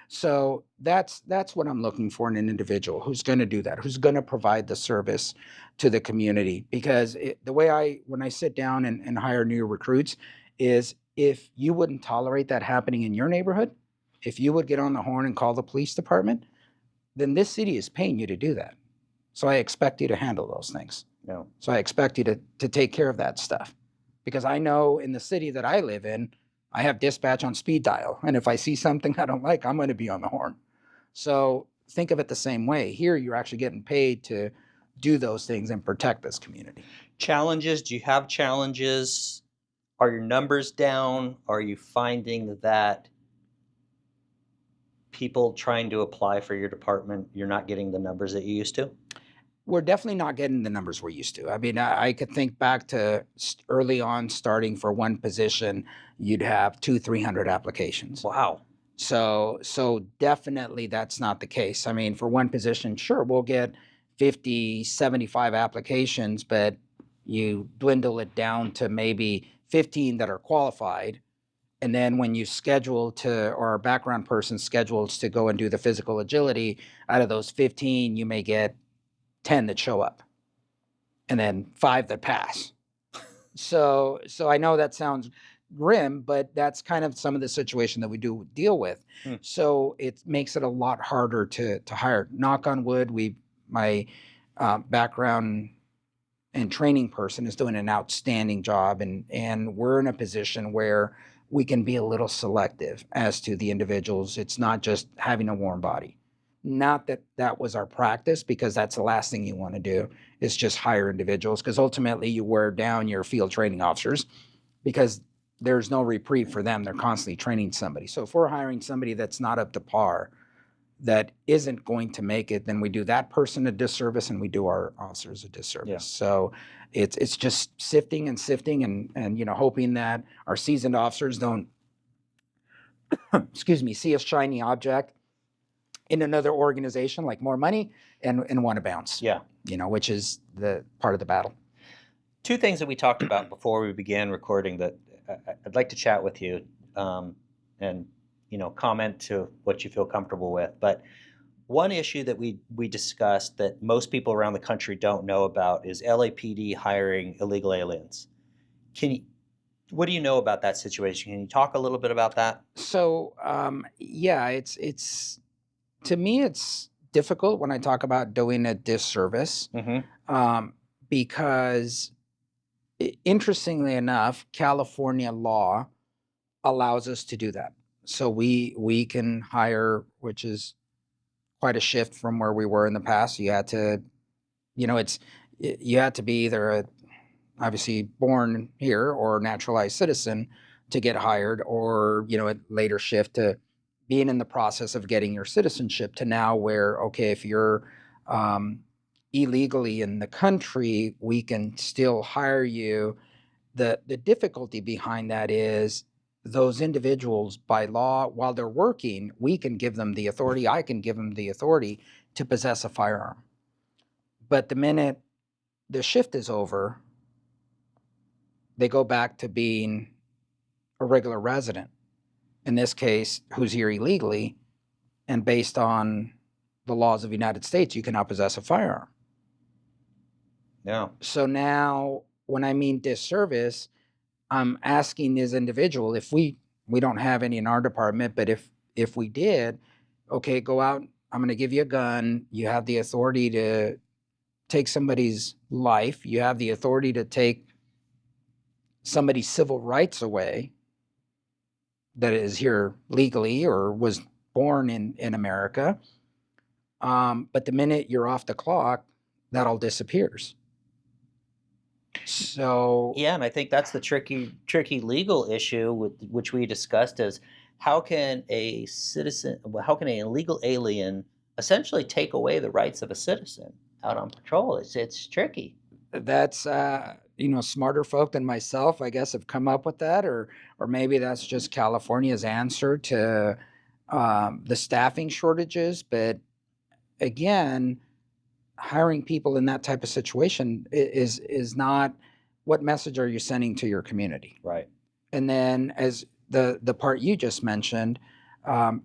So that's what I'm looking for in an individual who's going to do that, who's going to provide the service to the community. Because the way when I sit down and hire new recruits is, if you wouldn't tolerate that happening in your neighborhood, if you would get on the horn and call the police department, then this city is paying you to do that. So I expect you to handle those things.
Yeah.
So I expect you to take care of that stuff. Because I know in the city that I live in, I have dispatch on speed dial. And if I see something I don't like, I'm going to be on the horn. So think of it the same way. Here, you're actually getting paid to do those things and protect this community.
Challenges? Do you have challenges? Are your numbers down? Are you finding that people trying to apply for your department, you're not getting the numbers that you used to?
we're definitely not getting the numbers we're used to. I mean, I could think back to early on starting for one position, you'd have 300 applications.
Wow.
So definitely that's not the case. I mean, for one position, sure, we'll get 50, 75 applications, but you dwindle it down to maybe 15 that are qualified. And then when you schedule to, or our background person schedules to go and do the physical agility, out of those 15, you may get 10 that show up and then 5 that pass. So I know that sounds grim, but that's kind of some of the situation that we do deal with. So it makes it a lot harder to hire. Knock on wood, my background and training person is doing an outstanding job, and we're in a position where we can be a little selective as to the individuals. It's not just having a warm body. Not that that was our practice, because that's the last thing you want to do is just hire individuals, because ultimately you wear down your field training officers, because there's no reprieve for them. They're constantly training somebody. So if we're hiring somebody that's not up to par, that isn't going to make it, then we do that person a disservice and we do our officers a disservice.
Yeah.
So it's just sifting and sifting and hoping that our seasoned officers don't see a shiny object in another organization, like more money, and want to bounce.
Yeah.
Which is the part of the battle.
Two things that we talked about before we began recording that I'd like to chat with you, and comment to what you feel comfortable with. But one issue that we discussed that most people around the country don't know about is LAPD hiring illegal aliens. What do you know about that situation? Can you talk a little bit about that?
So yeah, it's to me it's difficult when I talk about doing a disservice, because interestingly enough, California law allows us to do that. So we can hire, which is quite a shift from where we were in the past. You had to, you had to be either obviously born here or naturalized citizen to get hired, or a later shift to being in the process of getting your citizenship, to now where, okay, if you're illegally in the country, we can still hire you. The difficulty behind that is those individuals, by law, while they're working, we can give them the authority, I can give them the authority to possess a firearm. But the minute the shift is over, they go back to being a regular resident, in this case, who's here illegally, and based on the laws of the United States, you cannot possess a firearm.
Yeah.
So now, when I mean disservice, I'm asking this individual, if we don't have any in our department, but if we did, okay, go out, I'm going to give you a gun. You have the authority to take somebody's life. You have the authority to take somebody's civil rights away that is here legally or was born in America. But the minute you're off the clock, that all disappears. So
yeah, and I think that's the tricky legal issue which we discussed is how can an illegal alien essentially take away the rights of a citizen out on patrol? It's tricky.
That's smarter folk than myself, I guess, have come up with that, or maybe that's just California's answer to the staffing shortages. But again, hiring people in that type of situation is not, what message are you sending to your community?
Right.
And then, as the part you just mentioned,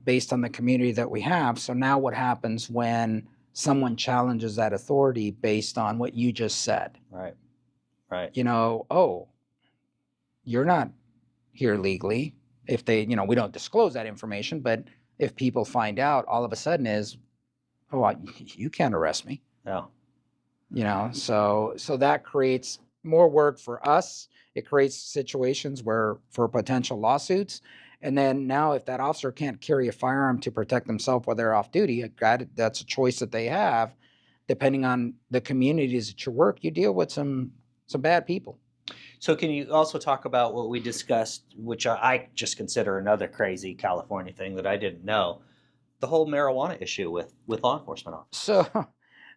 based on the community that we have. So now what happens when someone challenges that authority based on what you just said?
Right.
Oh, you're not here legally. If they, we don't disclose that information, but if people find out, all of a sudden is, oh, you can't arrest me.
Yeah.
So that creates more work for us. It creates situations where, for potential lawsuits. And then now, if that officer can't carry a firearm to protect themselves while they're off duty, that's a choice that they have. Depending on the communities that you work, you deal with some bad people.
So can you also talk about what we discussed, which I just consider another crazy California thing that I didn't know, the whole marijuana issue with law enforcement officers?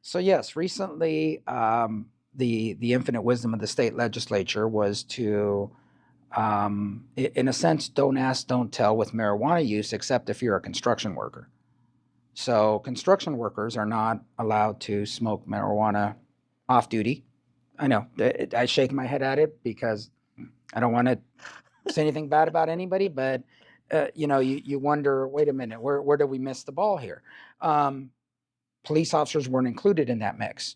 So yes, recently, the infinite wisdom of the state legislature was to, in a sense, don't ask, don't tell with marijuana use, except if you're a construction worker. So construction workers are not allowed to smoke marijuana off duty. I know I shake my head at it because I don't want to say anything bad about anybody, but you wonder, wait a minute, where did we miss the ball here? Um, Police officers weren't included in that mix.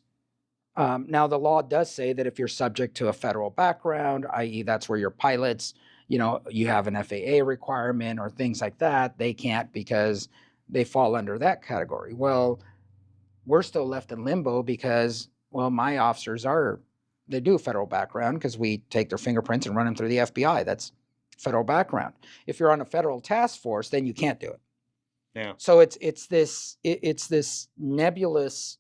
Now, the law does say that if you're subject to a federal background, i.e., that's where your pilots, you have an FAA requirement or things like that, they can't because they fall under that category. Well, we're still left in limbo because, well, my officers they do a federal background because we take their fingerprints and run them through the FBI. That's federal background. If you're on a federal task force, then you can't do it.
Yeah.
So it's this nebulous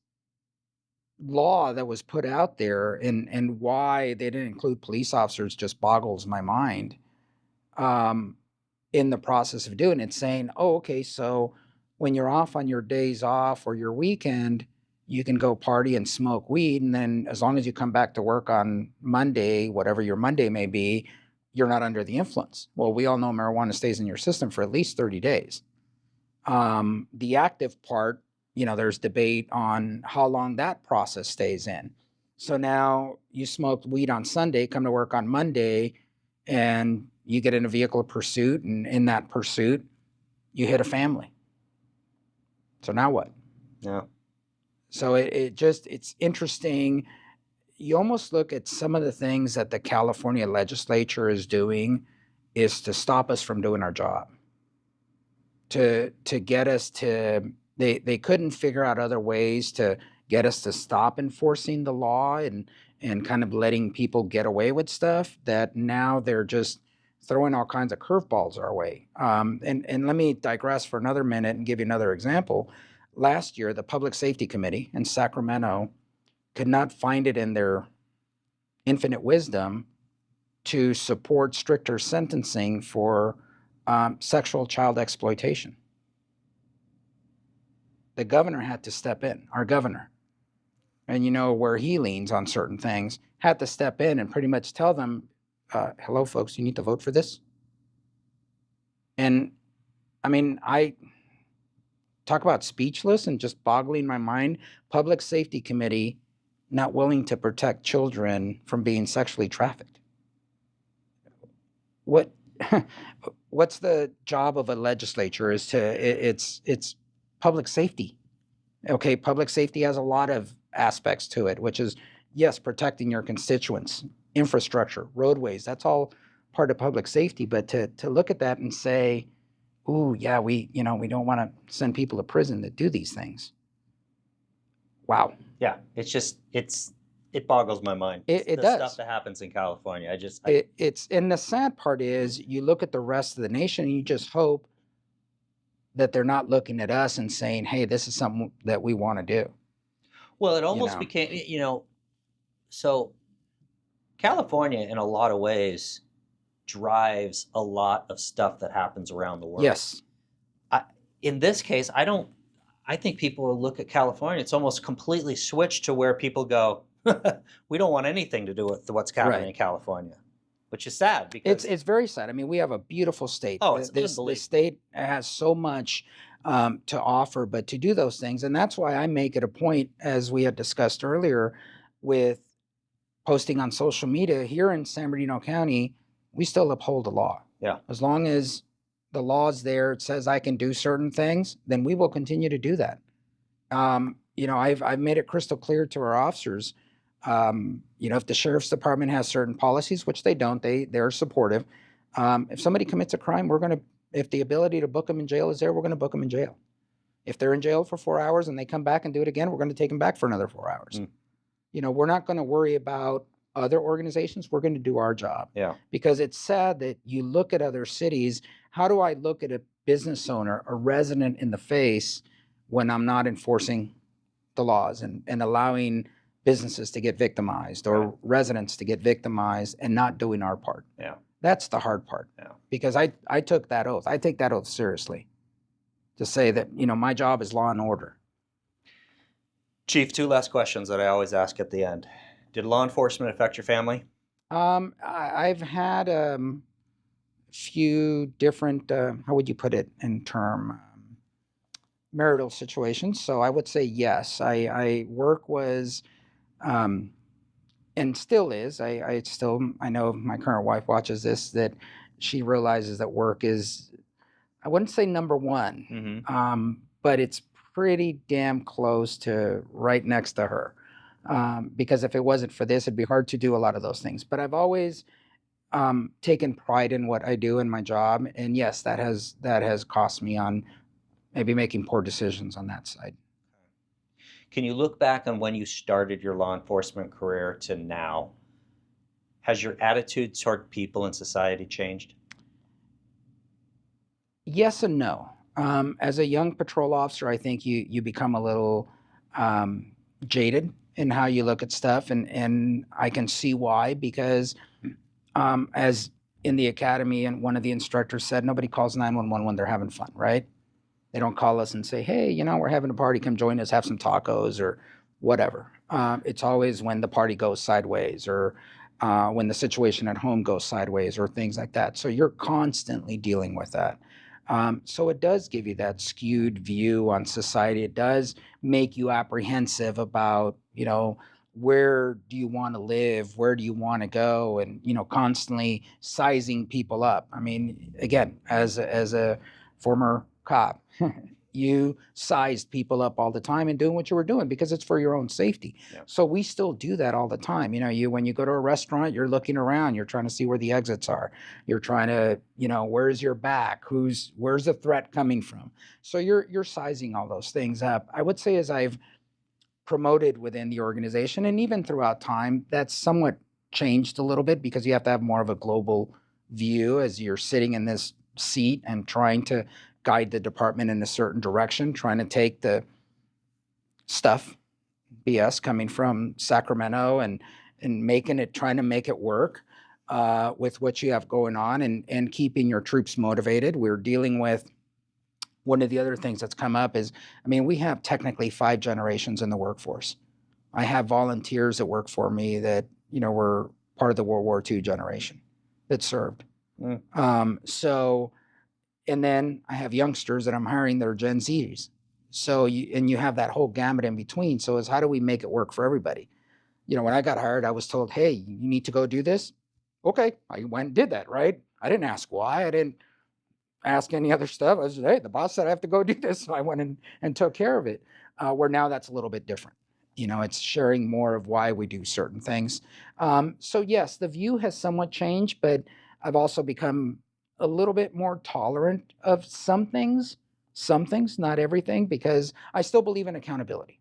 law that was put out there, and why they didn't include police officers just boggles my mind. In the process of doing it, saying, oh, okay, so when you're off on your days off or your weekend, you can go party and smoke weed, and then as long as you come back to work on Monday, whatever your Monday may be, you're not under the influence. Well, we all know marijuana stays in your system for at least 30 days. The active part, there's debate on how long that process stays in. So now you smoked weed on Sunday, come to work on Monday, and you get in a vehicle of pursuit, and in that pursuit, you hit a family. So now what?
Yeah.
So it's interesting. You almost look at some of the things that the California legislature is doing is to stop us from doing our job. To get us to, they couldn't figure out other ways to get us to stop enforcing the law and kind of letting people get away with stuff, that now they're just throwing all kinds of curveballs our way. And let me digress for another minute and give you another example. Last year, the Public Safety Committee in Sacramento could not find it in their infinite wisdom to support stricter sentencing for sexual child exploitation. The governor had to step in, our governor, and where he leans on certain things, had to step in and pretty much tell them, hello, folks, you need to vote for this. And I mean, I talk about speechless and just boggling my mind. Public Safety Committee not willing to protect children from being sexually trafficked. What what's the job of a legislature? Is to it's public safety. Okay, public safety has a lot of aspects to it, which is, yes, protecting your constituents, infrastructure, roadways, that's all part of public safety. But to look at that and say, ooh, yeah, we don't want to send people to prison that do these things. Wow.
Yeah. It boggles my mind.
It
the
does.
stuff that happens in California.
It's and the sad part is you look at the rest of the nation and you just hope that they're not looking at us and saying, hey, this is something that we want to do.
Well, it almost became, so California in a lot of ways drives a lot of stuff that happens around the world.
Yes.
In this case, I think people will look at California, it's almost completely switched to where people go, we don't want anything to do with what's happening in California, which is sad because
it's very sad. I mean, we have a beautiful state.
Oh, it's
this
unbelievable.
state has so much to offer, but to do those things, and that's why I make it a point, as we had discussed earlier, with posting on social media here in San Bernardino County, we still uphold the law.
Yeah.
As long as the law is there, it says I can do certain things, then we will continue to do that. I've made it crystal clear to our officers. If the sheriff's department has certain policies, which they don't, they're supportive. If somebody commits a crime, if the ability to book them in jail is there, we're going to book them in jail. If they're in jail for 4 hours and they come back and do it again, we're going to take them back for another 4 hours. We're not going to worry about other organizations. We're going to do our job.
Yeah.
Because it's sad that you look at other cities. How do I look at a business owner, a resident in the face when I'm not enforcing the laws and allowing businesses to get victimized or residents to get victimized and not doing our part?
Yeah.
That's the hard part.
Yeah.
Because I took that oath. I take that oath seriously to say that, my job is law and order.
Chief, two last questions that I always ask at the end. Did law enforcement affect your family?
I've had few different, how would you put it in term, marital situations. So I would say yes. I work was, um, and still is. I know my current wife watches this, that she realizes that work is, I wouldn't say number one,
Mm-hmm.
but it's pretty damn close to right next to her. Because if it wasn't for this, it'd be hard to do a lot of those things. But I've always taken pride in what I do in my job, and yes, that has cost me on maybe making poor decisions on that side.
Can you look back on when you started your law enforcement career to now? Has your attitude toward people in society changed?
Yes and no. As a young patrol officer, I think you become a little um, jaded in how you look at stuff, and I can see why, because as in the academy, and one of the instructors said, nobody calls 911 when they're having fun, right? They don't call us and say, hey, we're having a party, come join us, have some tacos or whatever. It's always when the party goes sideways, or when the situation at home goes sideways, or things like that. So you're constantly dealing with that. So it does give you that skewed view on society. It does make you apprehensive about, where do you want to live? Where do you want to go? And, constantly sizing people up. I mean, again, as a former cop, you sized people up all the time and doing what you were doing because it's for your own safety.
Yeah.
So we still do that all the time. You when you go to a restaurant, you're looking around, you're trying to see where the exits are. You're trying to, where's your back? Where's the threat coming from? So you're sizing all those things up. I would say as I've promoted within the organization and even throughout time, that's somewhat changed a little bit because you have to have more of a global view as you're sitting in this seat and trying to guide the department in a certain direction, trying to take the stuff, BS coming from Sacramento, and trying to make it work with what you have going on, and keeping your troops motivated. We're dealing with one of the other things that's come up is, I mean, we have technically 5 generations in the workforce. I have volunteers that work for me that, were part of the World War II generation that served.
Mm.
So, and then I have youngsters that I'm hiring that are Gen Zs. So you have that whole gamut in between. So is how do we make it work for everybody? When I got hired, I was told, hey, you need to go do this. Okay. I went and did that, right? I didn't ask why. I didn't ask any other stuff. I said, hey, the boss said I have to go do this. So I went and took care of it. Where now that's a little bit different. It's sharing more of why we do certain things. So yes, the view has somewhat changed, but I've also become a little bit more tolerant of some things, not everything, because I still believe in accountability.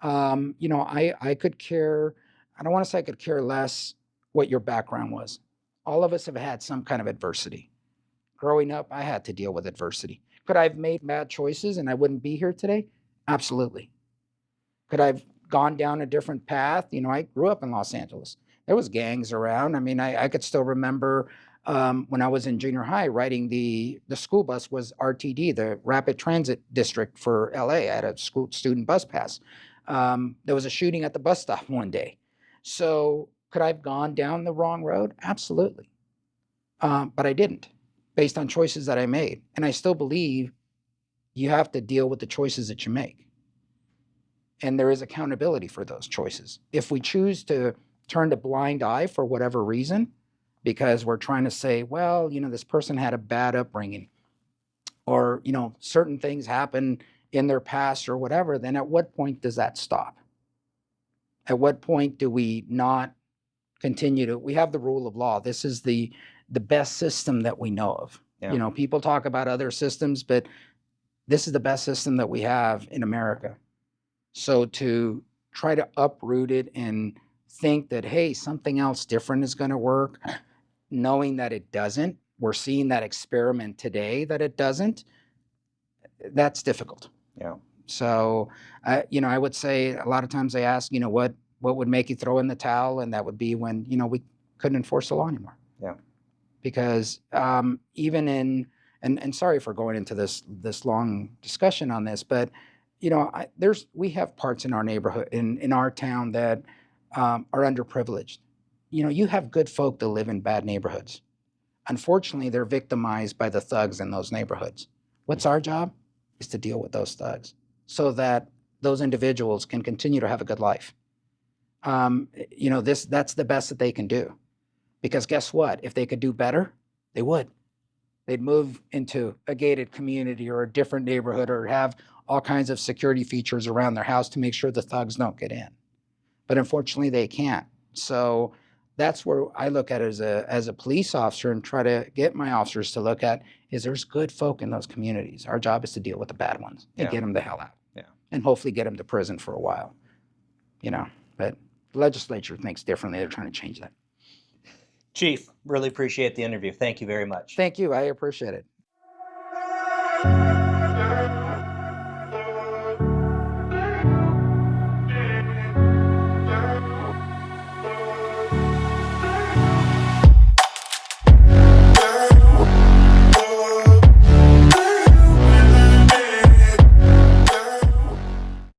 I could care, I don't want to say I could care less what your background was. All of us have had some kind of adversity. Growing up, I had to deal with adversity. Could I have made bad choices and I wouldn't be here today? Absolutely. Could I have gone down a different path? I grew up in Los Angeles. There was gangs around. I mean, I could still remember when I was in junior high, riding the school bus was RTD, the Rapid Transit District for LA. I had a school student bus pass. There was a shooting at the bus stop one day. So could I have gone down the wrong road? Absolutely. But I didn't, based on choices that I made. And I still believe you have to deal with the choices that you make. And there is accountability for those choices. If we choose to turn a blind eye for whatever reason, because we're trying to say, well, this person had a bad upbringing, or, certain things happen in their past or whatever, then at what point does that stop? At what point do we not continue to, we have the rule of law. This is the best system that we know of.
Yeah.
People talk about other systems, but this is the best system that we have in America. So to try to uproot it and think that, hey, something else different is going to work, knowing that it doesn't, we're seeing that experiment today that it doesn't, that's difficult.
Yeah.
So, I would say a lot of times they ask, what would make you throw in the towel? And that would be when, we couldn't enforce the law anymore.
Yeah.
Because even in, and sorry for going into this long discussion on this, but we have parts in our neighborhood, in our town, that are underprivileged. You have good folk that live in bad neighborhoods. Unfortunately, they're victimized by the thugs in those neighborhoods. What's our job? Is to deal with those thugs so that those individuals can continue to have a good life. That's the best that they can do. Because guess what? If they could do better, they would. They'd move into a gated community or a different neighborhood, or have all kinds of security features around their house to make sure the thugs don't get in. But unfortunately, they can't. So that's where I look at it as a police officer, and try to get my officers to look at, is there's good folk in those communities. Our job is to deal with the bad ones and
Yeah.
get them the hell out.
Yeah.
And hopefully get them to prison for a while. But the legislature thinks differently. They're trying to change that.
Chief, really appreciate the interview. Thank you very much.
Thank you. I appreciate it.